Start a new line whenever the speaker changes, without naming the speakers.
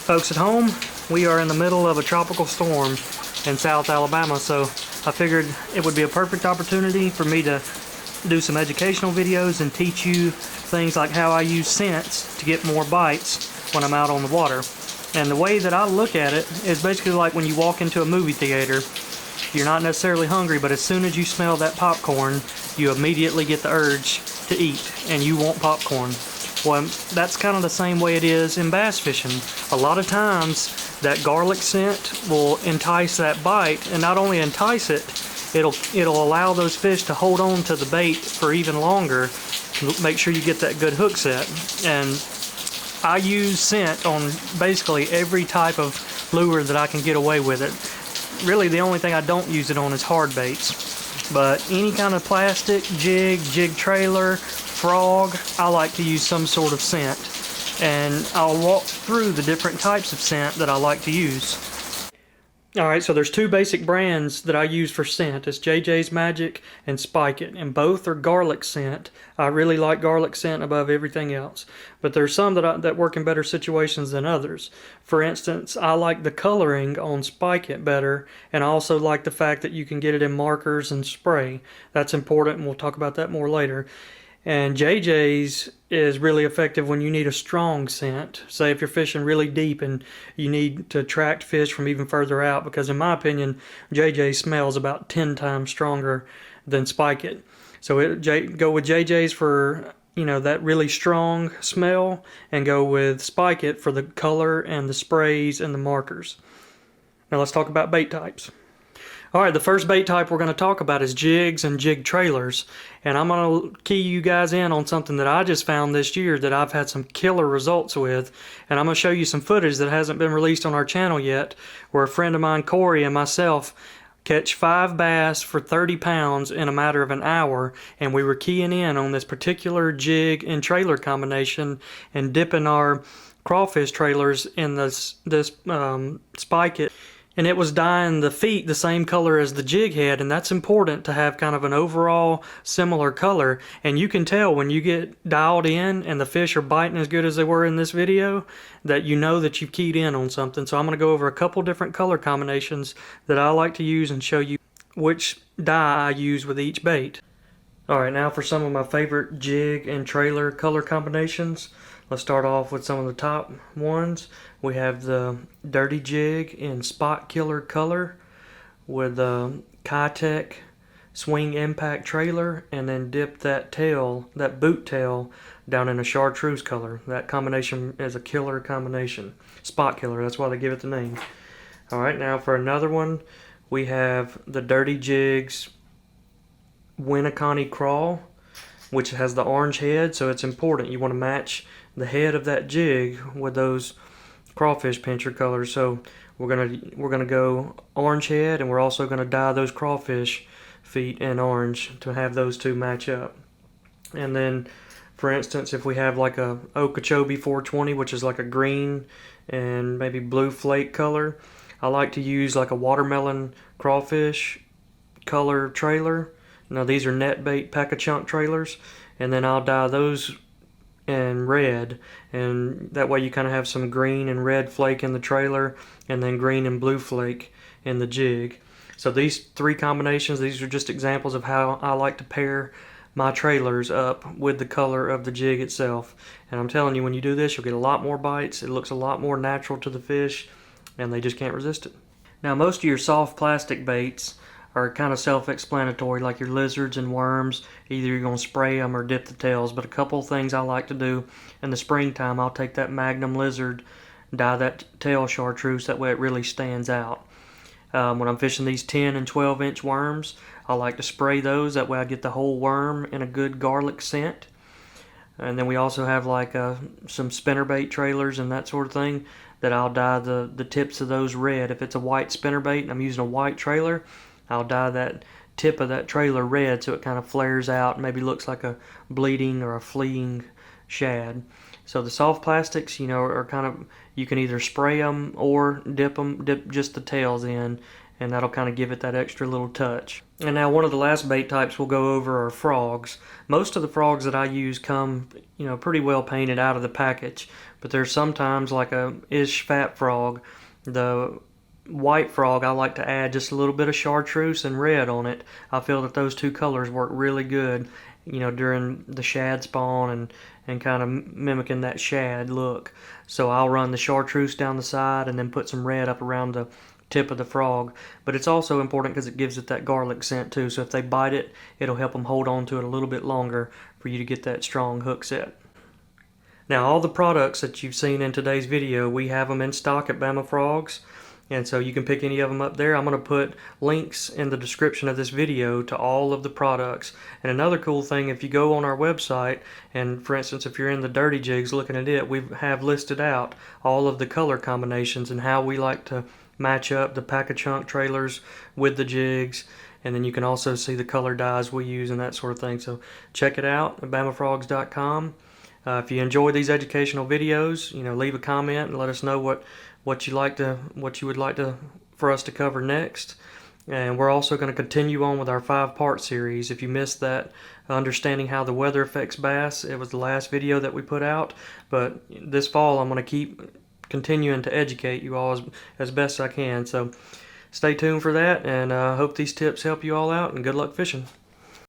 Folks at home, we are in the middle of a tropical storm in South Alabama, so I figured it would be a perfect opportunity for me to do some educational videos and teach you things like how I use scents to get more bites when I'm out on the water. And the way that I look at it is basically like when you walk into a movie theater. You're not necessarily hungry, but as soon as you smell that popcorn, you immediately get the urge to eat and you want popcorn. Well, that's kind of the same way it is in bass fishing. A lot of times that garlic scent will entice that bite, and not only entice it, it'll allow those fish to hold on to the bait for even longer to make sure you get that good hook set. And I use scent on basically every type of lure that I can get away with it. Really, the only thing I don't use it on is hard baits. But any kind of plastic, jig trailer, frog, I like to use some sort of scent. And I'll walk through the different types of scent that I like to use. Alright, so there's two basic brands that I use for scent. It's JJ's Magic and Spike It, and both are garlic scent. I really like garlic scent above everything else. But there's some that work in better situations than others. For instance, I like the coloring on Spike It better, and I also like the fact that you can get it in markers and spray. That's important, and we'll talk about that more later. And JJ's is really effective when you need a strong scent. Say if you're fishing really deep and you need to attract fish from even further out, because in my opinion, JJ smells about 10 times stronger than Spike It. So go with JJ's for, you know, that really strong smell, and go with Spike It for the color and the sprays and the markers. Now let's talk about bait types. Alright, the first bait type we're going to talk about is jigs and jig trailers. And I'm going to key you guys in on something that I just found this year that I've had some killer results with. And I'm going to show you some footage that hasn't been released on our channel yet, where a friend of mine, Corey, and myself catch 5 bass for 30 pounds in a matter of an hour. And we were keying in on this particular jig and trailer combination and dipping our crawfish trailers in this Spike It. And it was dyeing the feet the same color as the jig head, and that's important to have kind of an overall similar color. And you can tell when you get dialed in and the fish are biting as good as they were in this video, that you know that you've keyed in on something. So I'm going to go over a couple different color combinations that I like to use and show you which dye I use with each bait. Alright, now for some of my favorite jig and trailer color combinations. Let's start off with some of the top ones. We have the Dirty Jig in Spot Killer color with a Kitech Swing Impact trailer, and then dip that tail, that boot tail, down in a chartreuse color. That combination is a killer combination. Spot Killer, that's why they give it the name. Alright, now for another one, we have the Dirty Jigs Winneconne Crawl, which has the orange head, so it's important. You want to match the head of that jig with those crawfish pincher colors. So we're gonna go orange head, and we're also gonna dye those crawfish feet in orange to have those two match up. And then, for instance, if we have like a Okeechobee 420, which is like a green and maybe blue flake color, I like to use like a watermelon crawfish color trailer. Now these are net bait pack-a-chunk trailers, and then I'll dye those in red, and that way you kind of have some green and red flake in the trailer, and then green and blue flake in the jig. So these three combinations, these are just examples of how I like to pair my trailers up with the color of the jig itself. And I'm telling you, when you do this, you'll get a lot more bites. It looks a lot more natural to the fish, and they just can't resist it. Now most of your soft plastic baits are kind of self-explanatory, like your lizards and worms. Either you're going to spray them or dip the tails. But a couple of things I like to do in the springtime, I'll take that Magnum lizard, dye that tail chartreuse, that way it really stands out. When I'm fishing these 10 and 12 inch worms, I like to spray those, that way I get the whole worm in a good garlic scent. And then we also have like some spinnerbait trailers and that sort of thing that I'll dye the tips of those red. If it's a white spinnerbait and I'm using a white trailer, I'll dye that tip of that trailer red so it kind of flares out and maybe looks like a bleeding or a fleeing shad. So the soft plastics, you know, are kind of, you can either spray them or dip just the tails in, and that'll kind of give it that extra little touch. And now one of the last bait types we'll go over are frogs. Most of the frogs that I use come, pretty well painted out of the package, but there's sometimes like a ish fat frog. The white frog, I like to add just a little bit of chartreuse and red on it. I feel that those two colors work really good, during the shad spawn and kind of mimicking that shad look. So I'll run the chartreuse down the side and then put some red up around the tip of the frog. But it's also important because it gives it that garlic scent too. So if they bite it, it'll help them hold on to it a little bit longer for you to get that strong hook set. Now all the products that you've seen in today's video, we have them in stock at Bama Frogs. And so you can pick any of them up there. I'm going to put links in the description of this video to all of the products. And another cool thing, if you go on our website, and for instance, if you're in the Dirty Jigs looking at it, we have listed out all of the color combinations and how we like to match up the pack-a-chunk trailers with the jigs. And then you can also see the color dyes we use and that sort of thing. So check it out at BamaFrogs.com. If you enjoy these educational videos, leave a comment and let us know what you would like to for us to cover next. And we're also going to continue on with our 5-part series. If you missed that, understanding how the weather affects bass, it was the last video that we put out. But this fall, I'm going to keep continuing to educate you all as best I can. So stay tuned for that, and I hope these tips help you all out, and good luck fishing.